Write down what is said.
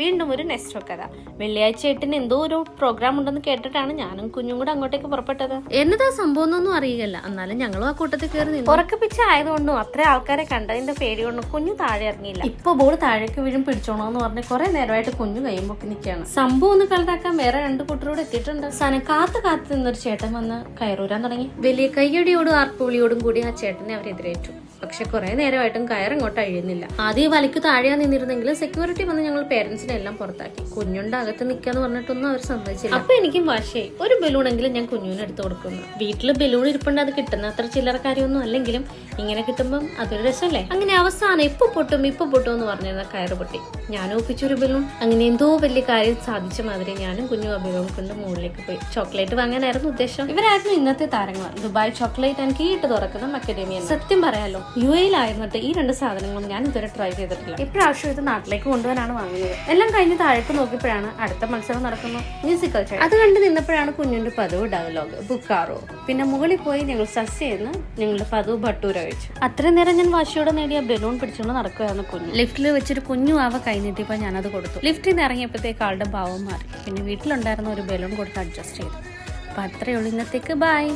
വീണ്ടും ഒരു നെസ്റ്റോ കഥ. വെള്ളിയാഴ്ച 8-ന് എന്തോ ഒരു പ്രോഗ്രാം ഉണ്ടെന്ന് കേട്ടിട്ടാണ് ഞാനും കുഞ്ഞും കൂടെ അങ്ങോട്ടേക്ക് പുറപ്പെട്ടത്. എന്നതാ സംഭവം എന്നൊന്നും അറിയില്ല, എന്നാലും ഞങ്ങളും ആ കൂട്ടത്തിൽ കയറി നിന്നു. ഉറക്കപ്പിച്ച ആയതുകൊണ്ടും അത്ര ആൾക്കാരെ കണ്ടതിന്റെ പേടി കൊണ്ടും കുഞ്ഞു താഴെ ഇറങ്ങിയില്ല. ഇപ്പൊ ബോർഡ് താഴേക്ക് വീഴും പിടിച്ചോണോന്ന് പറഞ്ഞ് കുറെ നേരമായിട്ട് കുഞ്ഞു കൈമ്പൊക്കെ നിൽക്കുകയാണ്. സംഭവം ഒന്ന് കളറാക്കാൻ വേറെ 2 കൂട്ടരോട് എത്തിയിട്ടുണ്ട്. സന കാത്തു നിന്നൊരു ചേട്ടൻ വന്ന് കയറൂരാൻ തുടങ്ങി. വലിയ കയ്യടിയോടും ആർപ്പുവിളിയോടും കൂടി ആ ചേട്ടനെ അവരെതിരേറ്റു. പക്ഷെ കുറെ നേരമായിട്ടും കയറിങ്ങോട്ട് അഴിയുന്നില്ല. ആദ്യം വലിക്ക് താഴെയാ നിന്നിരുന്നെങ്കിൽ സെക്യൂരിറ്റി വന്ന് ഞങ്ങൾ പേരൻസിനെ എല്ലാം പുറത്താക്കി. കുഞ്ഞുണ്ട് അകത്ത് നിൽക്കാന്ന് പറഞ്ഞിട്ടൊന്നും അവർ സമ്മതിച്ചില്ല. അപ്പൊ എനിക്കും വാശിയായി. ഒരു ബലൂണെങ്കിലും ഞാൻ കുഞ്ഞുവിന് എടുത്തു കൊടുക്കുന്നു. വീട്ടില് ബലൂൺ ഇരിപ്പുണ്ട്, അത് കിട്ടുന്ന അത്ര ചില്ലറ കാര്യമൊന്നും അല്ലെങ്കിലും ഇങ്ങനെ കിട്ടുമ്പം അതൊരു രസമല്ലേ. അങ്ങനെ അവസാനം ഇപ്പൊ പൊട്ടും എന്ന് പറഞ്ഞിരുന്ന കയറ് പൊട്ടി. ഞാൻ ഒപ്പിച്ചൊരു ബലൂൺ. അങ്ങനെ എന്തോ വലിയ കാര്യം സാധിച്ച മാതിരി ഞാനും കുഞ്ഞു ആ ബലൂൺ കൊണ്ട് മുകളിലേക്ക് പോയി. ചോക്ലേറ്റ് വാങ്ങാനായിരുന്നു ഉദ്ദേശം. ഇവരായിരുന്നു ഇന്നത്തെ താരങ്ങൾ. ദുബായ് ചോക്ലേറ്റ് ആൻഡ് കീട്ട് തുറക്കുന്ന മക്കഡേമിയ. സത്യം പറയാലോ, UAE-ലായിരുന്നിട്ട് ഈ 2 സാധനങ്ങളും ഞാൻ ഇതുവരെ ട്രൈ ചെയ്തിട്ടില്ല. ഇപ്രാവശ്യം ഇത് നാട്ടിലേക്ക് കൊണ്ടുപോകാനാണ് വാങ്ങുന്നത്. എല്ലാം കഴിഞ്ഞ് താഴേക്ക് നോക്കിയപ്പോഴാണ് അടുത്ത മത്സരം നടക്കുന്നു, മ്യൂസിക്കൽ ചെയർ. അത് കണ്ട് നിന്നപ്പോഴാണ് കുഞ്ഞിന്റെ പതിവ് ഡയലോഗ് ബുക്കാറോ. പിന്നെ മുകളിൽ പോയി ഞങ്ങൾ സസ് ചെയ്യുന്ന ഞങ്ങളുടെ പതിവ് ഭട്ടൂര കഴിച്ചു. അത്രയും നേരം ഞാൻ വാശിയോടെ നേടിയ ബലൂൺ പിടിച്ചുകൊണ്ട് നടക്കുകയായിരുന്നു കുഞ്ഞു. ലിഫ്റ്റിൽ വെച്ചൊരു കുഞ്ഞു ആവ കൈ നീട്ടിയപ്പോൾ ഞാനത് കൊടുത്തു. ലിഫ്റ്റിൽ നിന്ന് ഇറങ്ങിയപ്പോഴത്തേക്ക് ആളുടെ ഭാവം മാറി. പിന്നെ വീട്ടിലുണ്ടായിരുന്ന ഒരു ബലൂൺ കൊടുത്ത് അഡ്ജസ്റ്റ് ചെയ്തു. അപ്പൊ അത്രയേ ഉള്ളൂ ഇന്നത്തേക്ക്. ബൈ.